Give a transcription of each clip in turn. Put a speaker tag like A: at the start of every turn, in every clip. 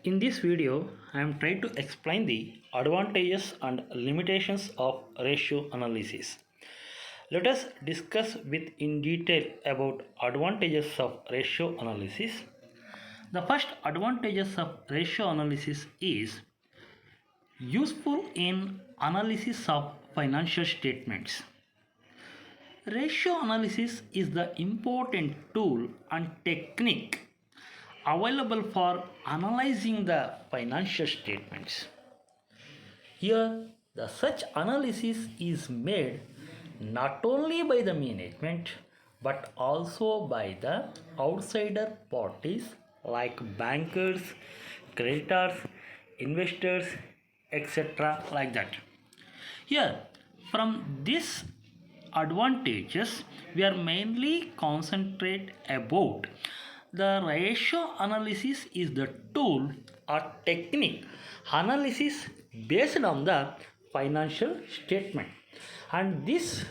A: In this video, I am trying to explain the advantages and limitations of ratio analysis. Let us discuss with in detail about advantages of ratio analysis. The first advantages of ratio analysis is useful in analysis of financial statements. Ratio analysis is the important tool and technique available for analyzing the financial statements. Here, the such analysis is made not only by the management but also by the outsider parties like bankers, creditors, investors, etc. like that. Here, from this advantages, we are mainly concentrate about the ratio analysis is the tool or technique analysis based on the financial statement, and this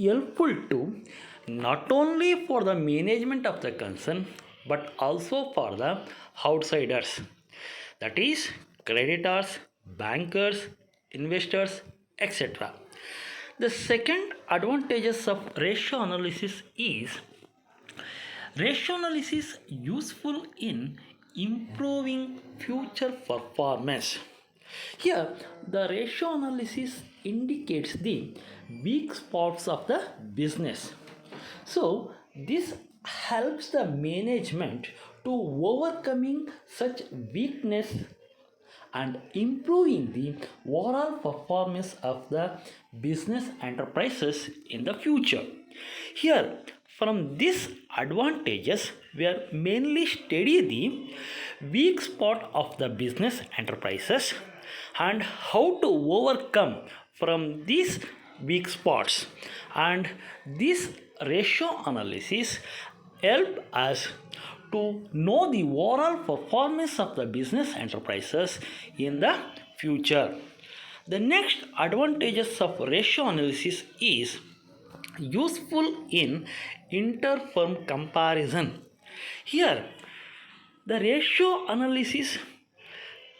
A: helpful to not only for the management of the concern but also for the outsiders, that is creditors, bankers, investors, etc. The second advantages of ratio analysis is ratio analysis useful in improving future performance. Here, the ratio analysis indicates the weak spots of the business. So, this helps the management to overcoming such weakness and improving the overall performance of the business enterprises in the future. Here, from these advantages, we are mainly study the weak spot of the business enterprises and how to overcome from these weak spots, and this ratio analysis help us to know the overall performance of the business enterprises in the future. The next advantages of ratio analysis is useful in inter-firm comparison. Here, the ratio analysis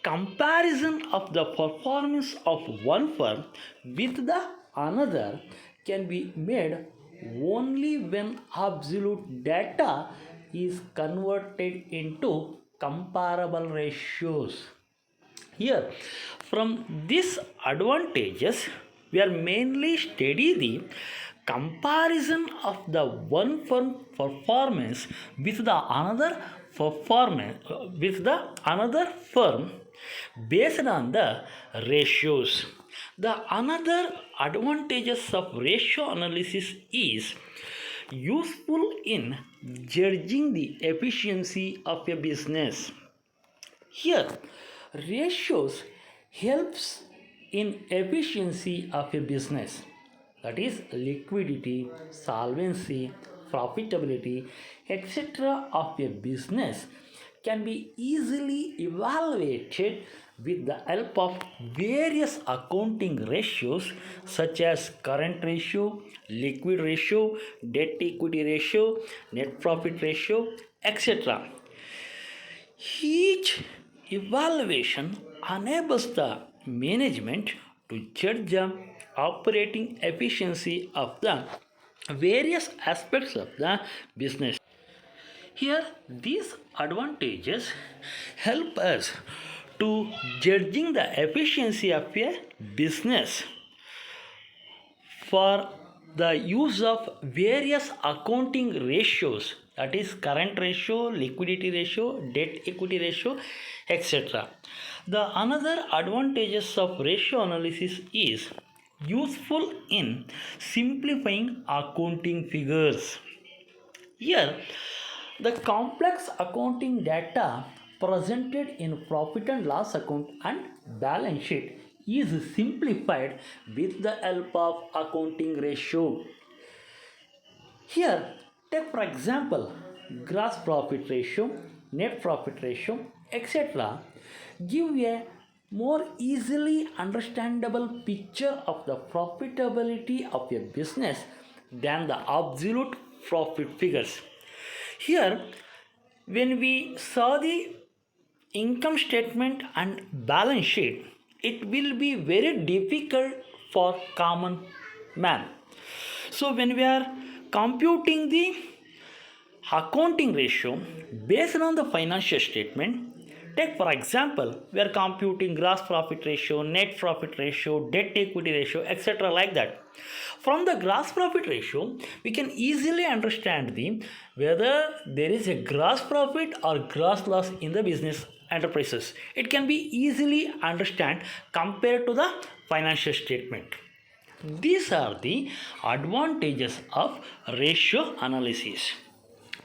A: comparison of the performance of one firm with the another can be made only when absolute data is converted into comparable ratios. Here, from these advantages, we are mainly study the comparison of the one firm performance with the another performance with the another firm based on the ratios. The another advantages of ratio analysis is useful in judging the efficiency of a business. Here, ratios helps in efficiency of a business, that is liquidity, solvency, profitability, etc. of a business can be easily evaluated with the help of various accounting ratios such as current ratio, liquid ratio, debt equity ratio, net profit ratio, etc. Each evaluation enables the management to judge the operating efficiency of the various aspects of the business. Here, these advantages help us to judging the efficiency of a business for the use of various accounting ratios, that is current ratio, liquidity ratio, debt equity ratio, etc. The another advantages of ratio analysis is useful in simplifying accounting figures. Here, the complex accounting data presented in profit and loss account and balance sheet is simplified with the help of accounting ratio. Here, take for example, gross profit ratio, net profit ratio, etc. give a more easily understandable picture of the profitability of a business than the absolute profit figures. Here, when we saw the income statement and balance sheet, it will be very difficult for common man. So when we are computing the accounting ratio based on the financial statement, take for example, we are computing gross profit ratio, net profit ratio, debt equity ratio, etc. like that. From the gross profit ratio, we can easily understand the whether there is a gross profit or gross loss in the business enterprises. It can be easily understand compared to the financial statement. These are the advantages of ratio analysis.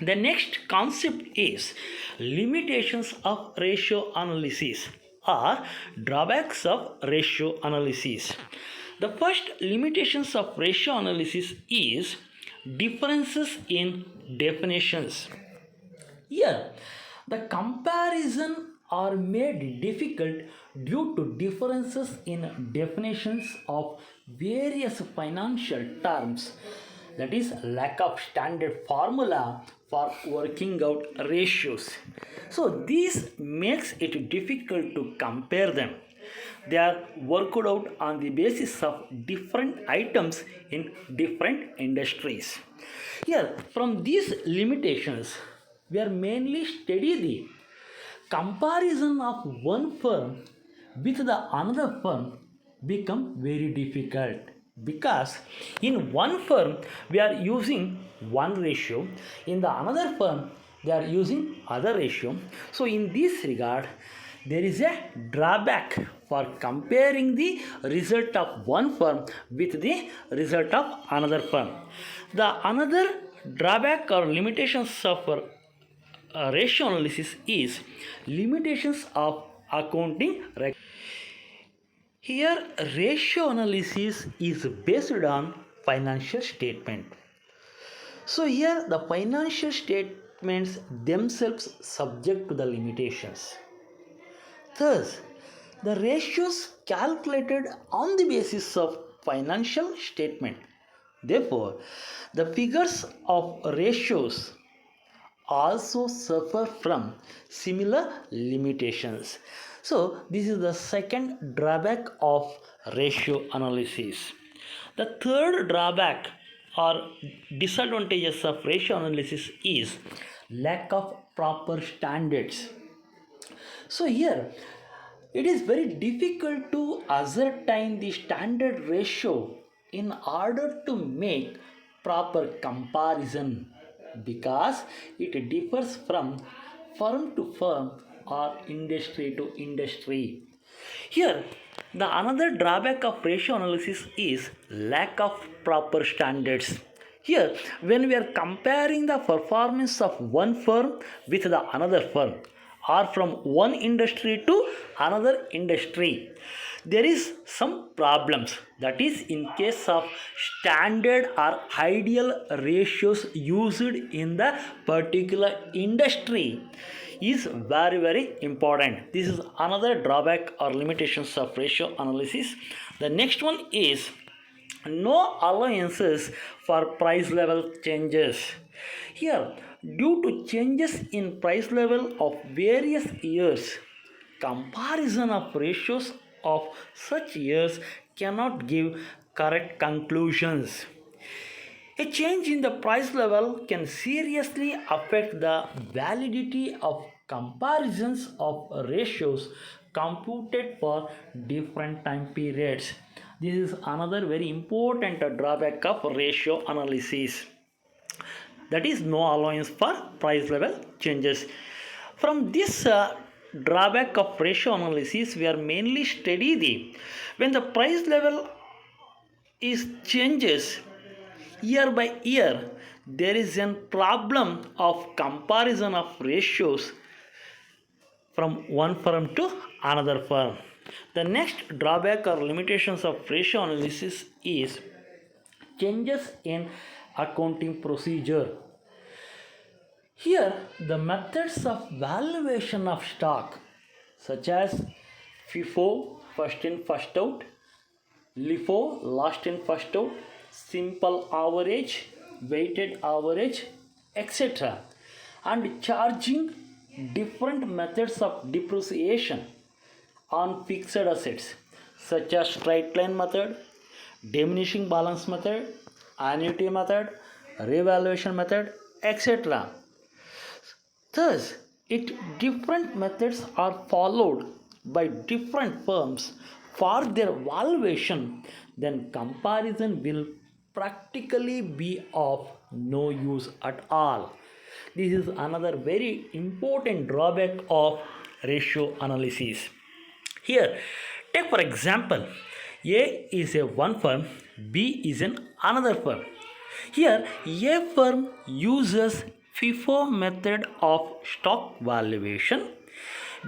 A: The next concept is limitations of ratio analysis or drawbacks of ratio analysis. The first limitations of ratio analysis is differences in definitions. Here, the comparison are made difficult due to differences in definitions of various financial terms. That is, lack of standard formula for working out ratios. So, this makes it difficult to compare them. They are worked out on the basis of different items in different industries. Here, from these limitations, we are mainly study the comparison of one firm with the another firm become very difficult, because in one firm we are using one ratio, in the another firm they are using other ratio. So in this regard, there is a drawback for comparing the result of one firm with the result of another firm. The another drawback or limitations of ratio analysis is limitations of accounting. Here, ratio analysis is based on financial statement. So here the financial statements themselves subject to the limitations. Thus, the ratios calculated on the basis of financial statement. Therefore, the figures of ratios also suffer from similar limitations. So, this is the second drawback of ratio analysis. The third drawback or disadvantages of ratio analysis is lack of proper standards. So, here it is very difficult to ascertain the standard ratio in order to make proper comparison, because it differs from firm to firm or industry to industry. Here, the another drawback of ratio analysis is lack of proper standards. Here, when we are comparing the performance of one firm with the another firm, or from one industry to another industry, there is some problems. That is, in case of standard or ideal ratios used in the particular industry is very important. This is another drawback or limitations of ratio analysis. The next one is no allowances for price level changes. Here, due to changes in price level of various years, comparison of ratios of such years cannot give correct conclusions. A change in the price level can seriously affect the validity of comparisons of ratios computed for different time periods. This is another very important drawback of ratio analysis. That is, no allowance for price level changes. From this drawback of ratio analysis, we are mainly study the when the price level is changes year by year, there is a problem of comparison of ratios from one firm to another firm. The next drawback or limitations of ratio analysis is changes in accounting procedure. Here, the methods of valuation of stock, such as FIFO, first in, first out, LIFO, last in, first out, simple average, weighted average, etc., and charging different methods of depreciation on fixed assets such as straight line method, diminishing balance method, annuity method, revaluation method, etc. Thus, different methods are followed by different firms for their valuation, then comparison will practically be of no use at all. This is another very important drawback of ratio analysis. Here, take for example, A is a one firm, B is an another firm. Here, A firm uses FIFO method of stock valuation.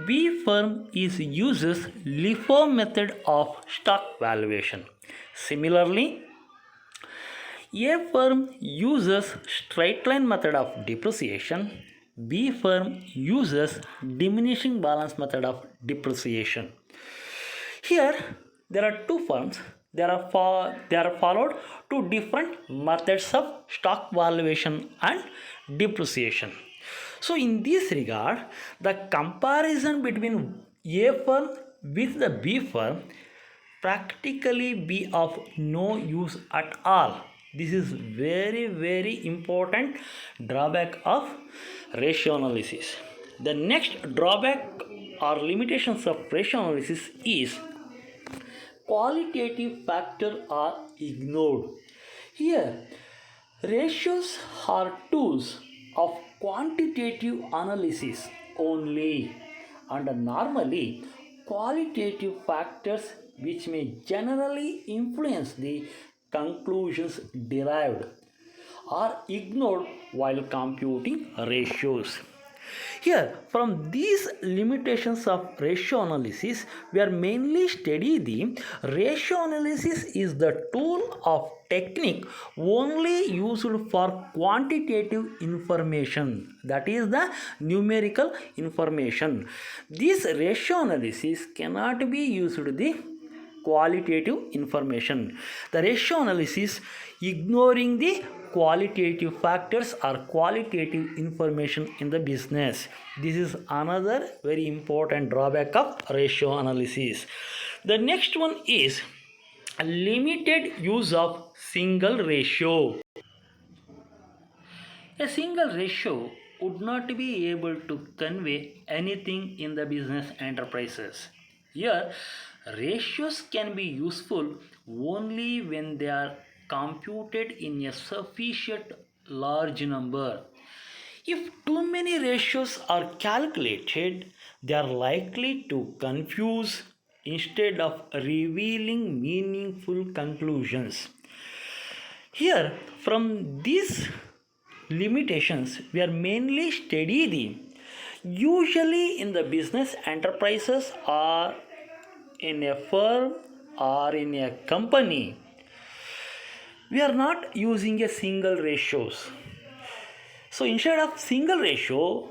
A: B firm uses LIFO method of stock valuation. Similarly, A firm uses straight line method of depreciation. B firm uses diminishing balance method of depreciation. Here there are two firms. They are followed two different methods of stock valuation and depreciation. So in this regard, the comparison between A firm with the B firm practically be of no use at all. This is very important drawback of ratio analysis. The next drawback or limitations of ratio analysis is qualitative factors are ignored. Here, ratios are tools of quantitative analysis only, and normally qualitative factors which may generally influence the conclusions derived are ignored while computing ratios. Here, from these limitations of ratio analysis, we are mainly study the ratio analysis is the tool of technique only used for quantitative information, that is the numerical information. This ratio analysis cannot be used to the qualitative information. The ratio analysis ignoring the qualitative factors or qualitative information in the business. This is another very important drawback of ratio analysis. The next one is limited use of single ratio. A single ratio would not be able to convey anything in the business enterprises. Here, ratios can be useful only when they are computed in a sufficient large number. If too many ratios are calculated, they are likely to confuse instead of revealing meaningful conclusions. Here, from these limitations, we are mainly study the usually in the business enterprises or in a firm or in a company, we are not using a single ratios. So instead of single ratio,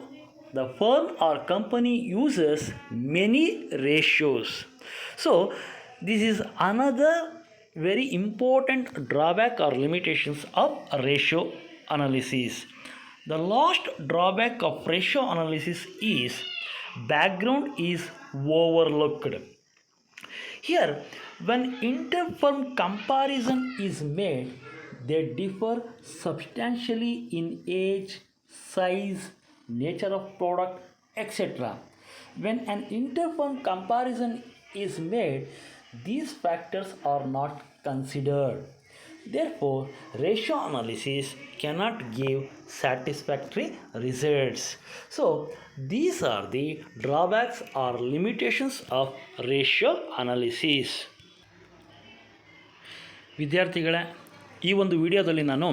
A: the firm or company uses many ratios. So this is another very important drawback or limitations of ratio analysis. The last drawback of ratio analysis is background is overlooked. Here, when interfirm comparison is made, they differ substantially in age, size, nature of product, etc. When an interfirm comparison is made, these factors are not considered. Therefore, ratio analysis cannot give satisfactory results. So, these are the drawbacks or limitations of ratio analysis. ವಿದ್ಯಾರ್ಥಿಗಳೇ, ಈ ಒಂದು ವಿಡಿಯೋದಲ್ಲಿ ನಾನು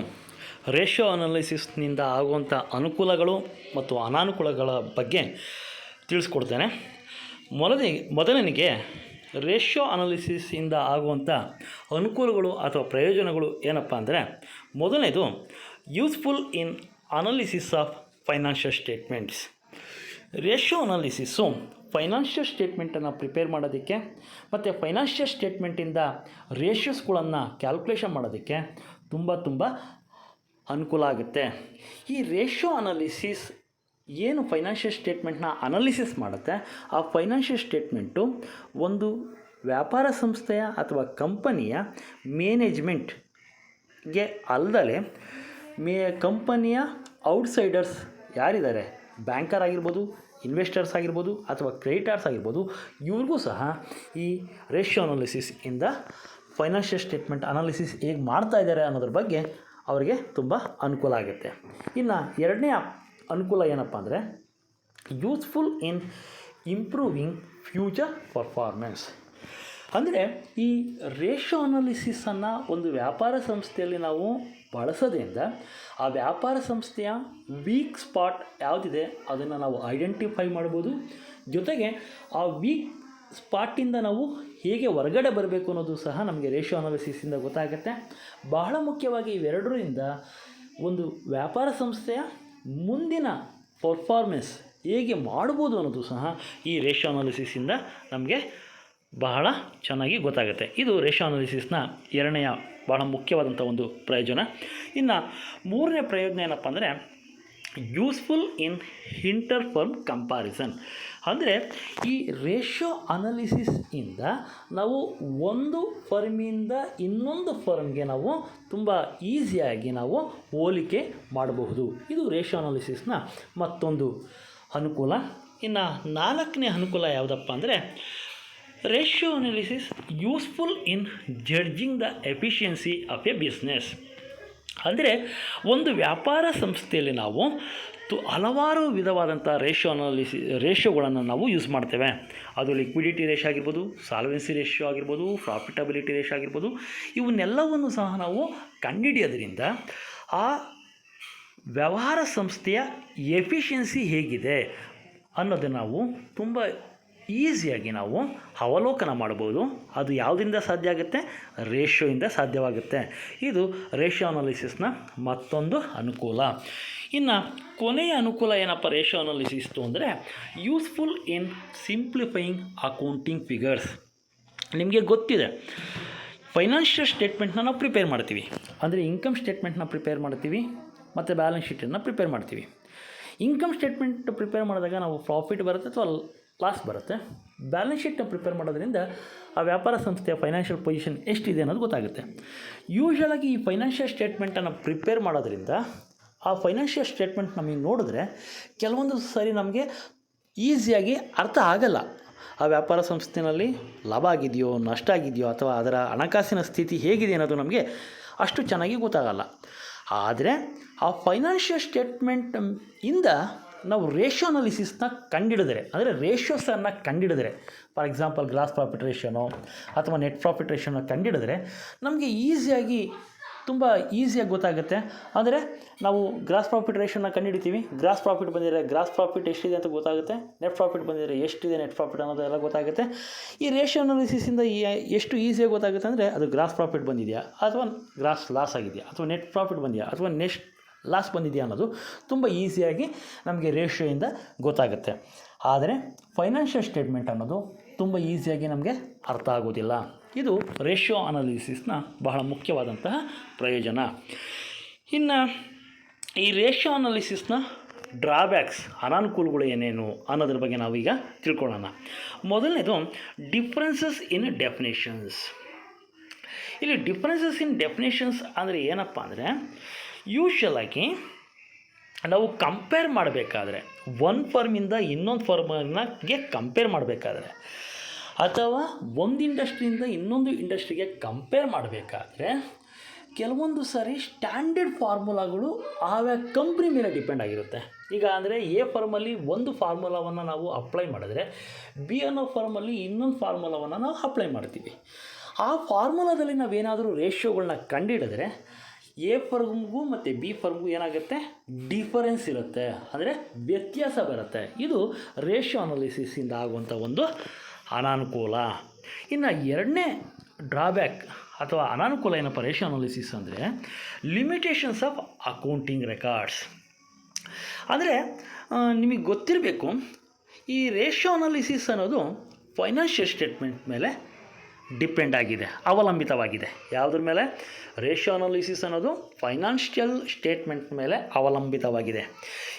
A: ratio ಅನಾಲಿಸಿಸ್ನಿಂದ ಆಗುವಂಥ ಅನುಕೂಲಗಳು ಮತ್ತು ಅನಾನುಕೂಲಗಳ ಬಗ್ಗೆ ತಿಳಿಸ್ಕೊಡ್ತೇನೆ. ಮೊದಲನಿಗೆ ratio ಅನಾಲಿಸಿಸಿಂದ ಆಗುವಂಥ ಅನುಕೂಲಗಳು ಅಥವಾ ಪ್ರಯೋಜನಗಳು ಏನಪ್ಪ ಅಂದರೆ, ಮೊದಲನೇದು useful in analysis of financial statements. Ratio analysis financial ಸ್ಟೇಟ್ಮೆಂಟನ್ನು ಪ್ರಿಪೇರ್ ಮಾಡೋದಕ್ಕೆ ಮತ್ತು ಫೈನಾನ್ಷಿಯಲ್ ಸ್ಟೇಟ್ಮೆಂಟಿಂದ ರೇಷಿಯೋಸ್ಗಳನ್ನು ಕ್ಯಾಲ್ಕುಲೇಷನ್ ಮಾಡೋದಕ್ಕೆ ತುಂಬ ಅನುಕೂಲ ಆಗುತ್ತೆ. ಈ ರೇಷಿಯೋ ಅನಾಲಿಸಿಸ್ ಏನು ಫೈನಾನ್ಷಿಯಲ್ ಸ್ಟೇಟ್ಮೆಂಟ್ನ ಅನಾಲಿಸಿಸ್ ಮಾಡುತ್ತೆ, ಆ ಫೈನಾನ್ಷಿಯಲ್ ಸ್ಟೇಟ್ಮೆಂಟು ಒಂದು ವ್ಯಾಪಾರ ಸಂಸ್ಥೆಯ ಅಥವಾ ಕಂಪನಿಯ ಮ್ಯಾನೇಜ್ಮೆಂಟ್ಗೆ ಅಲ್ಲದೆ ಕಂಪನಿಯ ಔಟ್ಸೈಡರ್ಸ್ ಯಾರಿದ್ದಾರೆ, ಬ್ಯಾಂಕರ್ ಆಗಿರ್ಬೋದು, ಇನ್ವೆಸ್ಟರ್ಸ್ ಆಗಿರ್ಬೋದು ಅಥವಾ ಕ್ರೆಡಿಟರ್ಸ್ ಆಗಿರ್ಬೋದು, ಇವ್ರಿಗೂ ಸಹ ಈ ರೇಷಿಯೋ ಅನಾಲಿಸಿಸ್ ಇಂದ ಫೈನಾನ್ಷಿಯಲ್ ಸ್ಟೇಟ್ಮೆಂಟ್ ಅನಾಲಿಸಿಸ್ ಹೇಗೆ ಮಾಡ್ತಾ ಇದ್ದಾರೆ ಅನ್ನೋದ್ರ ಬಗ್ಗೆ ಅವರಿಗೆ ತುಂಬ ಅನುಕೂಲ ಆಗುತ್ತೆ. ಇನ್ನು ಎರಡನೇ ಅನುಕೂಲ ಏನಪ್ಪ ಅಂದರೆ useful in improving future performance. ಅಂದರೆ ಈ ರೇಷಿಯೋ ಅನಾಲಿಸಿಸನ್ನು ಒಂದು ವ್ಯಾಪಾರ ಸಂಸ್ಥೆಯಲ್ಲಿ ನಾವು ಬಳಸೋದ್ರಿಂದ ಆ ವ್ಯಾಪಾರ ಸಂಸ್ಥೆಯ ವೀಕ್ ಸ್ಪಾಟ್ ಯಾವುದಿದೆ ಅದನ್ನು ನಾವು ಐಡೆಂಟಿಫೈ ಮಾಡ್ಬೋದು. ಜೊತೆಗೆ ಆ ವೀಕ್ ಸ್ಪಾಟಿಂದ ನಾವು ಹೇಗೆ ಹೊರಗಡೆ ಬರಬೇಕು ಅನ್ನೋದು ಸಹ ನಮಗೆ ರೇಷಿಯೋ ಅನಾಲಿಸಿಸಿಂದ ಗೊತ್ತಾಗುತ್ತೆ. ಬಹಳ ಮುಖ್ಯವಾಗಿ ಇವೆರಡರಿಂದ ಒಂದು ವ್ಯಾಪಾರ ಸಂಸ್ಥೆಯ ಮುಂದಿನ ಪರ್ಫಾರ್ಮೆನ್ಸ್ ಹೇಗೆ ಮಾಡ್ಬೋದು ಅನ್ನೋದು ಸಹ ಈ ರೇಷಿಯೋ ಅನಾಲಿಸಿಸಿಂದ ನಮಗೆ ಬಹಳ ಚೆನ್ನಾಗಿ ಗೊತ್ತಾಗುತ್ತೆ. ಇದು ರೇಷಿಯೋ ಅನಾಲಿಸಿಸ್ನ ಎರಡನೆಯ ಬಹಳ ಮುಖ್ಯವಾದಂಥ ಒಂದು ಪ್ರಯೋಜನ. ಇನ್ನು ಮೂರನೇ ಪ್ರಯೋಜನ ಏನಪ್ಪ ಅಂದರೆ useful in inter firm comparison. ಅಂದರೆ ಈ ರೇಷಿಯೋ ಅನಾಲಿಸಿಸಿಂದ ನಾವು ಒಂದು ಫರ್ಮಿಂದ ಇನ್ನೊಂದು ಫರ್ಮ್ಗೆ ನಾವು ತುಂಬ ಈಸಿಯಾಗಿ ನಾವು ಹೋಲಿಕೆ ಮಾಡಬಹುದು. ಇದು ರೇಷಿಯೋ ಅನಾಲಿಸಿಸ್ನ ಮತ್ತೊಂದು ಅನುಕೂಲ. ಇನ್ನು ನಾಲ್ಕನೇ ಅನುಕೂಲ ಯಾವುದಪ್ಪ ಅಂದರೆ ratio analysis useful in judging the efficiency of A business. ಅಂದರೆ ಒಂದು ವ್ಯಾಪಾರ ಸಂಸ್ಥೆಯಲ್ಲಿ ನಾವು ಹಲವಾರು ವಿಧವಾದಂಥ ರೇಷಿಯೋಗಳನ್ನು ನಾವು ಯೂಸ್ ಮಾಡ್ತೇವೆ. ಅದು ಲಿಕ್ವಿಡಿಟಿ ರೇಷಿಯೋ ಆಗಿರ್ಬೋದು, ಸಾಲ್ವೆನ್ಸಿ ರೇಷಿಯೋ ಆಗಿರ್ಬೋದು, ಪ್ರಾಫಿಟಬಿಲಿಟಿ ರೇಷಿಯೋ ಆಗಿರ್ಬೋದು. ಇವನ್ನೆಲ್ಲವನ್ನು ಸಹ ನಾವು ಕಂಡುಹಿಡಿಯೋದ್ರಿಂದ ಆ ವ್ಯವಹಾರ ಸಂಸ್ಥೆಯ ಎಫಿಷಿಯನ್ಸಿ ಹೇಗಿದೆ ಅನ್ನೋದನ್ನು ನಾವು ತುಂಬ ಈಸಿಯಾಗಿ ನಾವು ಅವಲೋಕನ ಮಾಡ್ಬೋದು. ಅದು ಯಾವುದರಿಂದ ಸಾಧ್ಯ ಆಗುತ್ತೆ? ರೇಷಿಯೋಯಿಂದ ಸಾಧ್ಯವಾಗುತ್ತೆ. ಇದು ರೇಷಿಯೋ ಅನಾಲಿಸಿಸ್ನ ಮತ್ತೊಂದು ಅನುಕೂಲ. ಇನ್ನು ಕೊನೆಯ ಅನುಕೂಲ ಏನಪ್ಪ ರೇಷಿಯೋ ಅನಾಲಿಸಿಸ್ತು ಅಂದರೆ useful in simplifying accounting figures. ನಿಮಗೆ ಗೊತ್ತಿದೆ, ಫೈನಾನ್ಷಿಯಲ್ ಸ್ಟೇಟ್ಮೆಂಟ್ನ ನಾವು ಪ್ರಿಪೇರ್ ಮಾಡ್ತೀವಿ. ಅಂದರೆ ಇನ್ಕಮ್ ಸ್ಟೇಟ್ಮೆಂಟ್ನ ಪ್ರಿಪೇರ್ ಮಾಡ್ತೀವಿ ಮತ್ತು ಬ್ಯಾಲೆನ್ಸ್ ಶೀಟನ್ನು ಪ್ರಿಪೇರ್ ಮಾಡ್ತೀವಿ. ಇನ್ಕಮ್ ಸ್ಟೇಟ್ಮೆಂಟ್ ಪ್ರಿಪೇರ್ ಮಾಡಿದಾಗ ನಾವು ಪ್ರಾಫಿಟ್ ಬರುತ್ತೆ ಅಥವಾ ಲಾಸ್ ಬರುತ್ತೆ. ಬ್ಯಾಲೆನ್ಸ್ ಶೀಟ್ನ ಪ್ರಿಪೇರ್ ಮಾಡೋದ್ರಿಂದ ಆ ವ್ಯಾಪಾರ ಸಂಸ್ಥೆಯ ಫೈನಾನ್ಷಿಯಲ್ ಪೊಸಿಷನ್ ಎಷ್ಟಿದೆ ಅನ್ನೋದು ಗೊತ್ತಾಗುತ್ತೆ. ಯೂಶ್ವಲಾಗಿ ಈ ಫೈನಾನ್ಷಿಯಲ್ ಸ್ಟೇಟ್ಮೆಂಟನ್ನು ಪ್ರಿಪೇರ್ ಮಾಡೋದ್ರಿಂದ ಆ ಫೈನಾನ್ಷಿಯಲ್ ಸ್ಟೇಟ್ಮೆಂಟ್ ನಮಗೆ ನೋಡಿದ್ರೆ ಕೆಲವೊಂದು ಸಾರಿ ನಮಗೆ ಈಸಿಯಾಗಿ ಅರ್ಥ ಆಗಲ್ಲ. ಆ ವ್ಯಾಪಾರ ಸಂಸ್ಥೆಯಲ್ಲಿ ಲಾಭ ಆಗಿದೆಯೋ, ನಷ್ಟ ಆಗಿದೆಯೋ, ಅಥವಾ ಅದರ ಹಣಕಾಸಿನ ಸ್ಥಿತಿ ಹೇಗಿದೆ ಅನ್ನೋದು ನಮಗೆ ಅಷ್ಟು ಚೆನ್ನಾಗಿ ಗೊತ್ತಾಗಲ್ಲ. ಆದರೆ ಆ ಫೈನಾನ್ಷಿಯಲ್ ಸ್ಟೇಟ್ಮೆಂಟ್ ಇಂದ ನಾವು ರೇಷಿಯೋ ಅನಾಲಿಸಿಸ್ನ ಕಂಡಿಡಿದರೆ, ಅಂದರೆ ರೇಷಿಯೋಸನ್ನು ಕಂಡಿಡಿದರೆ, ಫಾರ್ ಎಕ್ಸಾಂಪಲ್ ಗ್ರಾಸ್ ಪ್ರಾಫಿಟ್ ರೇಷಿಯೋನೋ ಅಥವಾ ನೆಟ್ ಪ್ರಾಫಿಟ್ ರೇಷಿಯೋನೋ ಕಂಡಿಡಿದ್ರೆ ನಮಗೆ ತುಂಬ ಈಸಿಯಾಗಿ ಗೊತ್ತಾಗುತ್ತೆ. ಅಂದರೆ ನಾವು ಗ್ರಾಸ್ ಪ್ರಾಫಿಟ್ ರೇಷಿಯೋನ ಕಂಡುಹಿಡಿತೀವಿ. ಗ್ರಾಸ್ ಪ್ರಾಫಿಟ್ ಬಂದಿದ್ರೆ ಗ್ರಾಸ್ ಪ್ರಾಫಿಟ್ ಎಷ್ಟಿದೆ ಅಂತ ಗೊತ್ತಾಗುತ್ತೆ. ನೆಟ್ ಪ್ರಾಫಿಟ್ ಬಂದಿದ್ರೆ ಎಷ್ಟಿದೆ ನೆಟ್ ಪ್ರಾಫಿಟ್ ಅನ್ನೋದೆಲ್ಲ ಗೊತ್ತಾಗುತ್ತೆ. ಈ ರೇಷಿಯೋ ಅನಾಲಿಸಿಸಿಂದ ಎಷ್ಟು ಈಸಿಯಾಗಿ ಗೊತ್ತಾಗುತ್ತೆ ಅಂದರೆ ಅದು ಗ್ರಾಸ್ ಪ್ರಾಫಿಟ್ ಬಂದಿದೆಯಾ ಅಥವಾ ಗ್ರಾಸ್ ಲಾಸ್ ಆಗಿದೆಯಾ ಅಥವಾ ನೆಟ್ ಪ್ರಾಫಿಟ್ ಬಂದಿದೆಯಾ ಅಥವಾ ನೆಕ್ಸ್ಟ್ ಲಾಸ್ ಬಂದಿದೆಯಾ ಅನ್ನೋದು ತುಂಬ ಈಸಿಯಾಗಿ ನಮಗೆ ರೇಷಿಯೋಯಿಂದ ಗೊತ್ತಾಗುತ್ತೆ. ಆದರೆ ಫೈನಾನ್ಷಿಯಲ್ ಸ್ಟೇಟ್ಮೆಂಟ್ ಅನ್ನೋದು ತುಂಬ ಈಸಿಯಾಗಿ ನಮಗೆ ಅರ್ಥ ಆಗೋದಿಲ್ಲ. ಇದು ರೇಷಿಯೋ ಅನಾಲಿಸಿಸ್ನ ಬಹಳ ಮುಖ್ಯವಾದಂತಹ ಪ್ರಯೋಜನ. ಇನ್ನು ಈ ರೇಷಿಯೋ ಅನಾಲಿಸಿಸ್ನ ಡ್ರಾಬ್ಯಾಕ್ಸ್, ಅನಾನುಕೂಲಗಳು ಏನೇನು ಅನ್ನೋದ್ರ ಬಗ್ಗೆ ನಾವೀಗ ತಿಳ್ಕೊಳ್ಳೋಣ. ಮೊದಲನೇದು ಡಿಫ್ರೆನ್ಸಸ್ ಇನ್ ಡೆಫಿನೇಷನ್ಸ್. ಇಲ್ಲಿ ಡಿಫ್ರೆನ್ಸಸ್ ಇನ್ ಡೆಫಿನೇಷನ್ಸ್ ಅಂದರೆ ಏನಪ್ಪ ಅಂದರೆ ಯೂಶ್ವಲಾಗಿ ನಾವು ಕಂಪೇರ್ ಮಾಡಬೇಕಾದ್ರೆ ಒಂದು ಫರ್ಮಿಂದ ಇನ್ನೊಂದು ಫರ್ಮ್ಗೆ ಕಂಪೇರ್ ಮಾಡಬೇಕಾದ್ರೆ ಅಥವಾ ಒಂದು ಇಂಡಸ್ಟ್ರಿಯಿಂದ ಇನ್ನೊಂದು ಇಂಡಸ್ಟ್ರಿಗೆ ಕಂಪೇರ್ ಮಾಡಬೇಕಾದ್ರೆ ಕೆಲವೊಂದು ಸಾರಿ ಸ್ಟ್ಯಾಂಡರ್ಡ್ ಫಾರ್ಮುಲಾಗಳು ಆಯಾ ಕಂಪ್ನಿ ಮೇಲೆ ಡಿಪೆಂಡ್ ಆಗಿರುತ್ತೆ. ಈಗ ಅಂದರೆ ಎ ಫರ್ಮಲ್ಲಿ ಒಂದು ಫಾರ್ಮುಲಾವನ್ನು ನಾವು ಅಪ್ಲೈ ಮಾಡಿದ್ರೆ ಬಿ ಅನ್ನೋ ಫರ್ಮಲ್ಲಿ ಇನ್ನೊಂದು ಫಾರ್ಮುಲಾವನ್ನು ನಾವು ಅಪ್ಲೈ ಮಾಡ್ತೀವಿ. ಆ ಫಾರ್ಮುಲಾದಲ್ಲಿ ನಾವೇನಾದರೂ ರೇಷಿಯೋಗಳನ್ನ ಕಂಡುಹಿಡಿದ್ರೆ ಎ ಫರ್ಮ್ಗೂ ಮತ್ತು ಬಿ ಫರ್ಮ್ಗೂ ಏನಾಗುತ್ತೆ? ಡಿಫರೆನ್ಸ್ ಇರುತ್ತೆ, ಅಂದರೆ ವ್ಯತ್ಯಾಸ ಬರುತ್ತೆ. ಇದು ರೇಷಿಯೋ ಅನಾಲಿಸಿಸಿಂದ ಆಗುವಂಥ ಒಂದು ಅನಾನುಕೂಲ. ಇನ್ನು ಎರಡನೇ ಡ್ರಾಬ್ಯಾಕ್ ಅಥವಾ ಅನಾನುಕೂಲ ಏನಪ್ಪ ರೇಷಿಯೋ ಅನಾಲಿಸಿಸ್ ಅಂದರೆ ಲಿಮಿಟೇಷನ್ಸ್ ಆಫ್ ಅಕೌಂಟಿಂಗ್ ರೆಕಾರ್ಡ್ಸ್. ಅಂದರೆ ನಿಮಗೆ ಗೊತ್ತಿರಬೇಕು, ಈ ರೇಷಿಯೋ ಅನಾಲಿಸಿಸ್ ಅನ್ನೋದು ಫೈನಾನ್ಷಿಯಲ್ ಸ್ಟೇಟ್ಮೆಂಟ್ ಮೇಲೆ ಡಿಪೆಂಡ್ ಆಗಿದೆ, ಅವಲಂಬಿತವಾಗಿದೆ. ಯಾವುದ್ರ ಮೇಲೆ? ರೇಷಿಯೋ ಅನಾಲಿಸಿಸ್ ಅನ್ನೋದು ಫೈನಾನ್ಷಿಯಲ್ ಸ್ಟೇಟ್ಮೆಂಟ್ ಮೇಲೆ ಅವಲಂಬಿತವಾಗಿದೆ.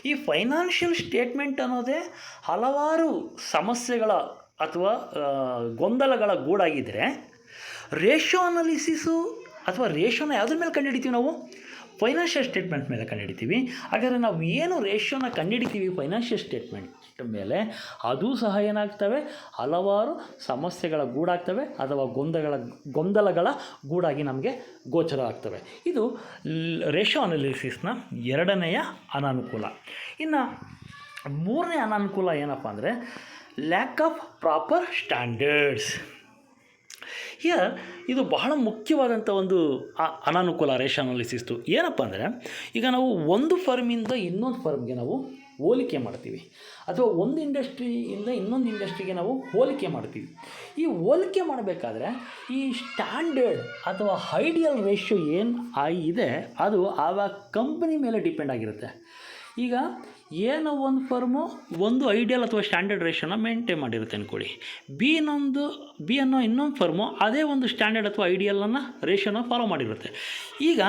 A: ಈ ಫೈನಾನ್ಷಿಯಲ್ ಸ್ಟೇಟ್ಮೆಂಟ್ ಅನ್ನೋದೇ ಹಲವಾರು ಸಮಸ್ಯೆಗಳ ಅಥವಾ ಗೊಂದಲಗಳ ಗೂಡಾಗಿದ್ದರೆ, ರೇಷಿಯೋ ಅನಾಲಿಸಿಸು ಅಥವಾ ರೇಷಿಯೋನ ಯಾವುದ್ರ ಮೇಲೆ ಕಂಡುಹಿಡಿತೀವಿ ನಾವು? ಫೈನಾನ್ಷಿಯಲ್ ಸ್ಟೇಟ್ಮೆಂಟ್ ಮೇಲೆ ಕಂಡುಹಿಡಿತೀವಿ. ಹಾಗಾದರೆ ನಾವು ಏನು ರೇಷಿಯೋನ ಕಂಡುಹಿಡಿತೀವಿ ಫೈನಾನ್ಷಿಯಲ್ ಸ್ಟೇಟ್ಮೆಂಟ್ ಮೇಲೆ, ಅದೂ ಸಹ ಏನಾಗ್ತವೆ? ಹಲವಾರು ಸಮಸ್ಯೆಗಳ ಗೂಡಾಗ್ತವೆ ಅಥವಾ ಗೊಂದಲಗಳ ಗೂಡಾಗಿ ನಮಗೆ ಗೋಚರ ಆಗ್ತವೆ. ಇದು ರೇಷಿಯೋ ಅನಾಲಿಸಿಸ್ನ ಎರಡನೆಯ ಅನಾನುಕೂಲ. ಇನ್ನು ಮೂರನೇ ಅನಾನುಕೂಲ ಏನಪ್ಪ ಅಂದರೆ ಲ್ಯಾಕ್ ಆಫ್ ಪ್ರಾಪರ್ ಸ್ಟ್ಯಾಂಡರ್ಡ್ಸ್. ಇದು ಬಹಳ ಮುಖ್ಯವಾದಂಥ ಒಂದು ಅನಾನುಕೂಲ ರೇಷಿಯೋ ಅನಾಲಿಸಿಸ್ದು. ಏನಪ್ಪ ಅಂದರೆ, ಈಗ ನಾವು ಒಂದು ಫರ್ಮಿಂದ ಇನ್ನೊಂದು ಫರ್ಮ್ಗೆ ನಾವು ಹೋಲಿಕೆ ಮಾಡ್ತೀವಿ, ಅಥವಾ ಒಂದು ಇಂಡಸ್ಟ್ರಿಯಿಂದ ಇನ್ನೊಂದು ಇಂಡಸ್ಟ್ರಿಗೆ ನಾವು ಹೋಲಿಕೆ ಮಾಡ್ತೀವಿ. ಈ ಹೋಲಿಕೆ ಮಾಡಬೇಕಾದ್ರೆ ಈ ಸ್ಟ್ಯಾಂಡರ್ಡ್ ಅಥವಾ ಐಡಿಯಲ್ ರೇಷಿಯೋ ಏನು ಇದೆ ಅದು ಆವಾಗ ಕಂಪ್ನಿ ಮೇಲೆ ಡಿಪೆಂಡ್ ಆಗಿರುತ್ತೆ. ಈಗ ಏನೋ ಒಂದು ಫರ್ಮು ಒಂದು ಐಡಿಯಲ್ ಅಥವಾ ಸ್ಟ್ಯಾಂಡರ್ಡ್ ರೇಷಿಯೋನ ಮೇಂಟೈನ್ ಮಾಡಿರುತ್ತೆ ಅಂದ್ಕೊಳ್ಳಿ. ಬಿ ಅನ್ನೋ ಇನ್ನೊಂದು ಫರ್ಮು ಅದೇ ಒಂದು ಸ್ಟ್ಯಾಂಡರ್ಡ್ ಅಥವಾ ಐಡಿಯಲನ್ನು ರೇಷಿಯೋನ ಫಾಲೋ ಮಾಡಿರುತ್ತೆ. ಈಗ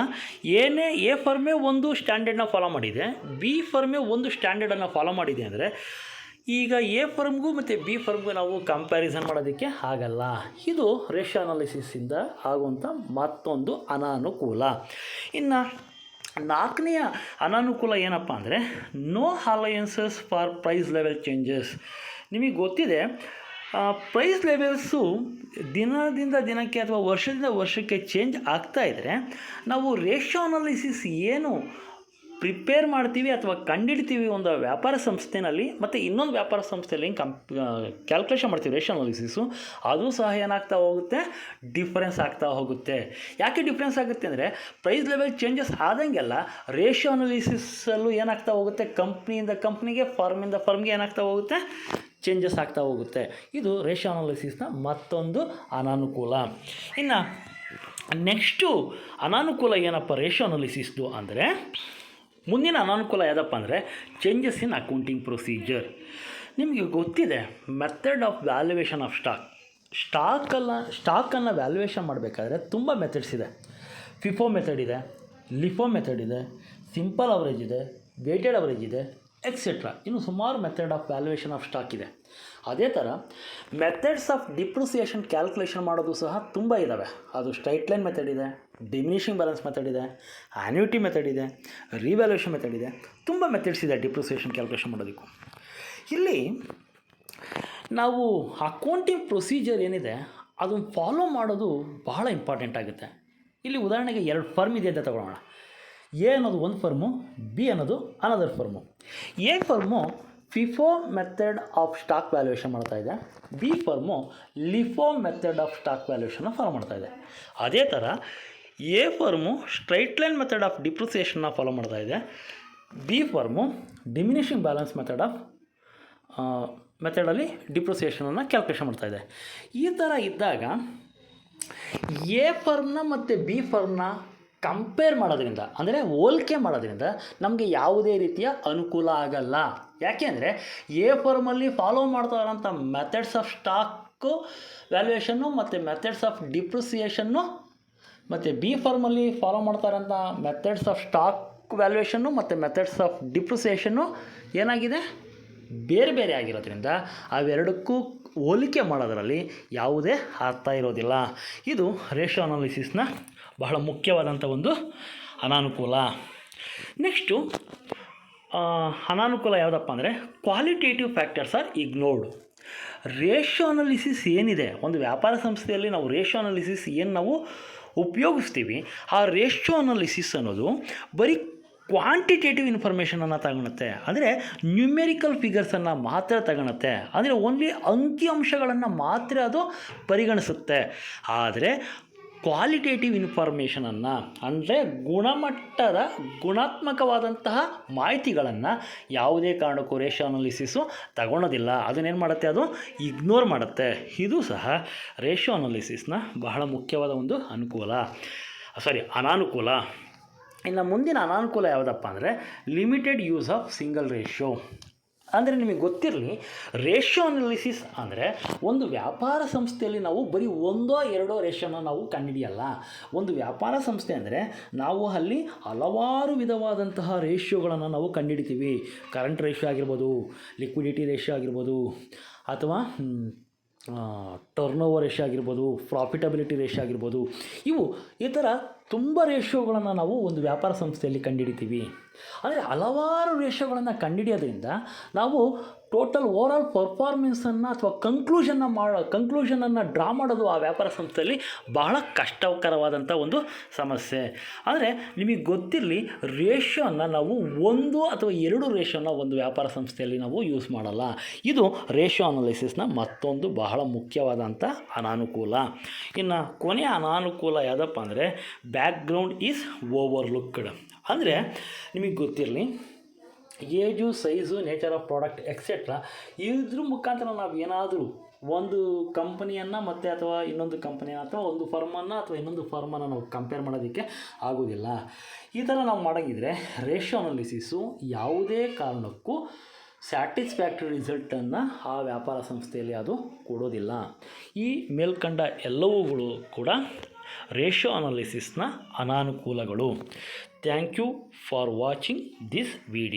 A: ಎ ಫರ್ಮೇ ಒಂದು ಸ್ಟ್ಯಾಂಡರ್ಡ್ನ ಫಾಲೋ ಮಾಡಿದೆ, ಬಿ ಫರ್ಮೇ ಒಂದು ಸ್ಟ್ಯಾಂಡರ್ಡನ್ನು ಫಾಲೋ ಮಾಡಿದೆ ಅಂದರೆ ಈಗ ಎ ಫರ್ಮ್ಗೂ ಮತ್ತು ಬಿ ಫರ್ಮ್ಗೂ ನಾವು ಕಂಪ್ಯಾರಿಸನ್ ಮಾಡೋದಕ್ಕೆ ಆಗಲ್ಲ. ಇದು ರೇಷಿಯೋ ಅನಾಲಿಸಿಸಿಂದ ಆಗುವಂಥ ಮತ್ತೊಂದು ಅನಾನುಕೂಲ. ಇನ್ನು ನಾಲ್ಕನೆಯ ಅನಾನುಕೂಲ ಏನಪ್ಪ ಅಂದರೆ no alliances for price level changes. ನಿಮಗೆ ಗೊತ್ತಿದೆ, ಪ್ರೈಸ್ ಲೆವೆಲ್ಸು ದಿನದಿಂದ ದಿನಕ್ಕೆ ಅಥವಾ ವರ್ಷದಿಂದ ವರ್ಷಕ್ಕೆ ಚೇಂಜ್ ಆಗ್ತಾ ಇದ್ದರೆ ನಾವು ರೇಷಿಯೋ ಅನಾಲಿಸಿಸ್ ಏನು ಪ್ರಿಪೇರ್ ಮಾಡ್ತೀವಿ ಅಥವಾ ಕಂಡುಹಿಡ್ತೀವಿ ಒಂದು ವ್ಯಾಪಾರ ಸಂಸ್ಥೆಯಲ್ಲಿ ಮತ್ತು ಇನ್ನೊಂದು ವ್ಯಾಪಾರ ಸಂಸ್ಥೆಯಲ್ಲಿ ಕ್ಯಾಲ್ಕುಲೇಷನ್ ಮಾಡ್ತೀವಿ ರೇಷಿಯೋ ಅನಾಲಿಸಿಸು, ಅದು ಸಹ ಏನಾಗ್ತಾ ಹೋಗುತ್ತೆ? ಡಿಫ್ರೆನ್ಸ್ ಆಗ್ತಾ ಹೋಗುತ್ತೆ. ಯಾಕೆ ಡಿಫ್ರೆನ್ಸ್ ಆಗುತ್ತೆ ಅಂದರೆ ಪ್ರೈಸ್ ಲೆವೆಲ್ ಚೇಂಜಸ್ ಆದಂಗೆಲ್ಲ ರೇಷಿಯೋ ಅನಾಲಿಸಿಸಲ್ಲೂ ಏನಾಗ್ತಾ ಹೋಗುತ್ತೆ? ಕಂಪ್ನಿಯಿಂದ ಕಂಪ್ನಿಗೆ, ಫರ್ಮಿಂದ ಫರ್ಮ್ಗೆ ಏನಾಗ್ತಾ ಹೋಗುತ್ತೆ? ಚೇಂಜಸ್ ಆಗ್ತಾ ಹೋಗುತ್ತೆ. ಇದು ರೇಷಿಯೋ ಅನಾಲಿಸಿಸ್ನ ಮತ್ತೊಂದು ಅನಾನುಕೂಲ. ಇನ್ನು ನೆಕ್ಸ್ಟು ಅನಾನುಕೂಲ ಏನಪ್ಪ ರೇಷಿಯೋ ಅನಾಲಿಸಿಸ್ದು ಅಂದರೆ, ಮುಂದಿನ ಅನಾನುಕೂಲ ಯಾವುದಪ್ಪ ಅಂದರೆ ಚೇಂಜಸ್ ಇನ್ ಅಕೌಂಟಿಂಗ್ ಪ್ರೊಸೀಜರ್. ನಿಮಗೆ ಗೊತ್ತಿದೆ, ಮೆಥಡ್ ಆಫ್ ವ್ಯಾಲ್ಯೂಯೇಷನ್ ಆಫ್ ಸ್ಟಾಕನ್ನು ವ್ಯಾಲ್ಯೂಯೇಷನ್ ಮಾಡಬೇಕಾದ್ರೆ ತುಂಬ ಮೆಥಡ್ಸ್ ಇದೆ. ಫಿಫೋ ಮೆಥಡ್ ಇದೆ, ಲಿಫೋ ಮೆಥಡ್ ಇದೆ, ಸಿಂಪಲ್ ಅವರೇಜ್ ಇದೆ, ವೇಟೆಡ್ ಅವರೇಜ್ ಇದೆ, ಎಕ್ಸೆಟ್ರಾ. ಇನ್ನು ಸುಮಾರು method of valuation of stock ಇದೆ. ಅದೇ ಥರ ಮೆಥಡ್ಸ್ ಆಫ್ ಡಿಪ್ರಿಸಿಯೇಷನ್ ಕ್ಯಾಲ್ಕುಲೇಷನ್ ಮಾಡೋದು ಸಹ ತುಂಬ ಇದ್ದಾವೆ. ಅದು ಸ್ಟ್ರೈಟ್ ಲೈನ್ ಮೆಥಡ್ ಇದೆ, ಡಿಮಿನಿಷಿಂಗ್ ಬ್ಯಾಲೆನ್ಸ್ ಮೆಥಡ್ ಇದೆ, ಆ್ಯನ್ಯುಟಿ ಮೆಥಡ್ ಇದೆ, ರಿವ್ಯಾಲ್ಯೂಯೇಷನ್ ಮೆಥಡ್ ಇದೆ. ತುಂಬ ಮೆಥಡ್ಸ್ ಇದೆ ಡಿಪ್ರಿಸಿಯೇಷನ್ ಕ್ಯಾಲ್ಕುಲೇಷನ್ ಮಾಡೋದಕ್ಕೂ. ಇಲ್ಲಿ ನಾವು ಅಕೌಂಟಿಂಗ್ ಪ್ರೊಸೀಜರ್ ಏನಿದೆ ಅದನ್ನು ಫಾಲೋ ಮಾಡೋದು ಬಹಳ ಇಂಪಾರ್ಟೆಂಟ್ ಆಗುತ್ತೆ. ಇಲ್ಲಿ ಉದಾಹರಣೆಗೆ 2 ಫರ್ಮ್ ಇದೆ ಅಂತ ತಗೊಳ್ಳೋಣ. ಎ ಅನ್ನೋದು ಒಂದು ಫರ್ಮು, ಬಿ ಅನ್ನೋದು another firm. A firm FIFO method of stock valuation ಮಾಡ್ತಾಯಿದೆ, B firm LIFO method of stock ವ್ಯಾಲ್ಯೂಯೇಷನ್ನ ಫಾಲೋ ಮಾಡ್ತಾಯಿದೆ. ಅದೇ ಥರ A firm straight line method of ಡಿಪ್ರಿಸಿಯೇಷನ್ನ ಫಾಲೋ ಮಾಡ್ತಾಯಿದೆ, ಬಿ ಫರ್ಮು ಡಿಮಿನಿಷಿಂಗ್ ಬ್ಯಾಲೆನ್ಸ್ ಮೆಥಡಲ್ಲಿ ಡಿಪ್ರಿಸಿಯೇಷನನ್ನು ಕ್ಯಾಲ್ಕುಲೇಷನ್ ಮಾಡ್ತಾಯಿದೆ. ಈ ಥರ ಇದ್ದಾಗ ಎ ಫರ್ಮ್ನ ಮತ್ತು ಬಿ ಫರ್ಮ್ನ ಕಂಪೇರ್ ಮಾಡೋದ್ರಿಂದ, ಅಂದರೆ ಹೋಲಿಕೆ ಮಾಡೋದ್ರಿಂದ ನಮಗೆ ಯಾವುದೇ ರೀತಿಯ ಅನುಕೂಲ ಆಗಲ್ಲ. ಯಾಕೆ ಅಂದರೆ ಎ ಫರ್ಮಲ್ಲಿ ಫಾಲೋ ಮಾಡ್ತಾ ಇರೋಂಥ ಮೆಥಡ್ಸ್ ಆಫ್ ಸ್ಟಾಕು ವ್ಯಾಲ್ಯೂಯೇಷನ್ನು ಮತ್ತು ಮೆಥಡ್ಸ್ ಆಫ್ ಡಿಪ್ರಿಸಿಯೇಷನ್ನು, ಮತ್ತು ಬಿ ಫರ್ಮಲ್ಲಿ ಫಾಲೋ ಮಾಡ್ತಾ ಇರೋಂಥ ಮೆಥಡ್ಸ್ ಆಫ್ ಸ್ಟಾಕ್ ವ್ಯಾಲ್ಯೂಯೇಷನ್ನು ಮತ್ತು ಮೆಥಡ್ಸ್ ಆಫ್ ಡಿಪ್ರಿಸಿಯೇಷನ್ನು ಏನಾಗಿದೆ? ಬೇರೆ ಬೇರೆ ಆಗಿರೋದ್ರಿಂದ ಅವೆರಡಕ್ಕೂ ಹೋಲಿಕೆ ಮಾಡೋದರಲ್ಲಿ ಯಾವುದೇ ಅರ್ಥ ಇರೋದಿಲ್ಲ. ಇದು ರೇಷಿಯೋ ಅನಾಲಿಸಿಸ್ನ ಬಹಳ ಮುಖ್ಯವಾದಂಥ ಒಂದು ಅನಾನುಕೂಲ. ನೆಕ್ಸ್ಟು ಅನಾನುಕೂಲ ಯಾವುದಪ್ಪ ಅಂದರೆ qualitative factors are ignored. Ratio analysis ಏನಿದೆ, ಒಂದು ವ್ಯಾಪಾರ ಸಂಸ್ಥೆಯಲ್ಲಿ ನಾವು ರೇಷಿಯೋ ಅನಾಲಿಸಿಸ್ ಏನು ನಾವು ಉಪಯೋಗಿಸ್ತೀವಿ, ಆ ರೇಷಿಯೋ ಅನಾಲಿಸಿಸ್ ಅನ್ನೋದು ಬರೀ ಕ್ವಾಂಟಿಟೇಟಿವ್ ಇನ್ಫಾರ್ಮೇಷನನ್ನು ತಗೊಳುತ್ತೆ. ಅಂದರೆ ನ್ಯೂಮೆರಿಕಲ್ ಫಿಗರ್ಸನ್ನು ಮಾತ್ರ ತಗೊಳುತ್ತೆ, ಅಂದರೆ ಓನ್ಲಿ ಅಂಕಿಅಂಶಗಳನ್ನು ಮಾತ್ರ ಅದು ಪರಿಗಣಿಸುತ್ತೆ. ಆದರೆ ಕ್ವಾಲಿಟೇಟಿವ್ ಇನ್ಫಾರ್ಮೇಷನನ್ನು, ಅಂದರೆ ಗುಣಾತ್ಮಕವಾದಂತಹ ಮಾಹಿತಿಗಳನ್ನು ಯಾವುದೇ ಕಾರಣಕ್ಕೂ ರೇಷಿಯೋ ಅನಾಲಿಸಿಸು ತಗೊಳ್ಳೋದಿಲ್ಲ. ಅದನ್ನೇನು ಮಾಡುತ್ತೆ? ಅದು ಇಗ್ನೋರ್ ಮಾಡುತ್ತೆ. ಇದು ಸಹ ರೇಷಿಯೋ ಅನಾಲಿಸಿಸ್ನ ಬಹಳ ಮುಖ್ಯವಾದ ಒಂದು ಅನಾನುಕೂಲ. ಇನ್ನು ಮುಂದಿನ ಅನಾನುಕೂಲ ಯಾವುದಪ್ಪ ಅಂದರೆ limited use of single ratio. ಅಂದರೆ ನಿಮಗೆ ಗೊತ್ತಿರಲಿ, ರೇಷಿಯೋ ಅನಾಲಿಸಿಸ್ ಅಂದರೆ ಒಂದು ವ್ಯಾಪಾರ ಸಂಸ್ಥೆಯಲ್ಲಿ ನಾವು ಬರೀ ಒಂದೋ ಎರಡೋ ರೇಷಿಯೋನ ನಾವು ಕಂಡುಹಿಡಿಯಲ್ಲ. ಒಂದು ವ್ಯಾಪಾರ ಸಂಸ್ಥೆ ಅಂದರೆ ನಾವು ಅಲ್ಲಿ ಹಲವಾರು ವಿಧವಾದಂತಹ ರೇಷಿಯೋಗಳನ್ನು ನಾವು ಕಂಡುಹಿಡಿತೀವಿ. ಕರೆಂಟ್ ರೇಷಿಯೋ ಆಗಿರ್ಬೋದು, ಲಿಕ್ವಿಡಿಟಿ ರೇಷಿಯೋ ಆಗಿರ್ಬೋದು, ಅಥವಾ ಟರ್ನ್ ಓವರ್ ರೇಷಿಯೋ ಆಗಿರ್ಬೋದು, ಪ್ರಾಫಿಟಬಿಲಿಟಿ ರೇಷಿಯೋ ಆಗಿರ್ಬೋದು. ಈ ಥರ ತುಂಬ ರೇಷಿಯೋಗಳನ್ನು ನಾವು ಒಂದು ವ್ಯಾಪಾರ ಸಂಸ್ಥೆಯಲ್ಲಿ ಕಂಡುಹಿಡಿತೀವಿ. ಅಂದರೆ ಹಲವಾರು ರೇಷಿಯೋಗಳನ್ನು ಕಂಡುಹಿಡಿಯೋದ್ರಿಂದ ನಾವು ಟೋಟಲ್ ಓವರಾಲ್ ಪರ್ಫಾರ್ಮೆನ್ಸನ್ನು ಅಥವಾ ಕಂಕ್ಲೂಷನನ್ನು ಡ್ರಾ ಮಾಡೋದು ಆ ವ್ಯಾಪಾರ ಸಂಸ್ಥೆಯಲ್ಲಿ ಬಹಳ ಕಷ್ಟಕರವಾದಂಥ ಒಂದು ಸಮಸ್ಯೆ. ಆದರೆ ನಿಮಗೆ ಗೊತ್ತಿರಲಿ, ರೇಷಿಯೋನ ನಾವು ಒಂದು ಅಥವಾ ಎರಡು ರೇಷಿಯೋನ ಒಂದು ವ್ಯಾಪಾರ ಸಂಸ್ಥೆಯಲ್ಲಿ ನಾವು ಯೂಸ್ ಮಾಡಲ್ಲ. ಇದು ರೇಷಿಯೋ ಅನಾಲಿಸಿಸ್ನ ಮತ್ತೊಂದು ಬಹಳ ಮುಖ್ಯವಾದಂಥ ಅನಾನುಕೂಲ. ಇನ್ನು ಕೊನೆಯ ಅನಾನುಕೂಲ ಯಾವುದಪ್ಪ ಅಂದರೆ ಬ್ಯಾಕ್ಗ್ರೌಂಡ್ ಈಸ್ ಓವರ್ಲುಕ್ಡ್. ಅಂದರೆ ನಿಮಗೆ ಗೊತ್ತಿರಲಿ, age, size, nature of product etcetera ಇದ್ರ ಮುಖಾಂತರ ನಾವು ಏನಾದರೂ ಒಂದು ಕಂಪನಿಯನ್ನು ಮತ್ತು ಅಥವಾ ಇನ್ನೊಂದು ಕಂಪನಿಯನ್ನು ಅಥವಾ ಒಂದು ಫರ್ಮನ್ನು ಅಥವಾ ಇನ್ನೊಂದು ಫರ್ಮನ್ನು ನಾವು ಕಂಪೇರ್ ಮಾಡೋದಕ್ಕೆ ಆಗೋದಿಲ್ಲ. ಈ ಥರ ನಾವು ಮಾಡೋಂಗಿದ್ರೆ ರೇಷಿಯೋ ಅನಾಲಿಸಿಸು ಯಾವುದೇ ಕಾರಣಕ್ಕೂ ಸ್ಯಾಟಿಸ್ಫ್ಯಾಕ್ಟರಿ ರಿಸಲ್ಟನ್ನು ಆ ವ್ಯಾಪಾರ ಸಂಸ್ಥೆಯಲ್ಲಿ ಅದು ಕೊಡೋದಿಲ್ಲ. ಈ ಮೇಲ್ಕಂಡ ಎಲ್ಲವುಗಳು ಕೂಡ ರೇಷಿಯೋ ಅನಾಲಿಸಿಸ್ನ ಅನಾನುಕೂಲಗಳು. Thank you for watching this video.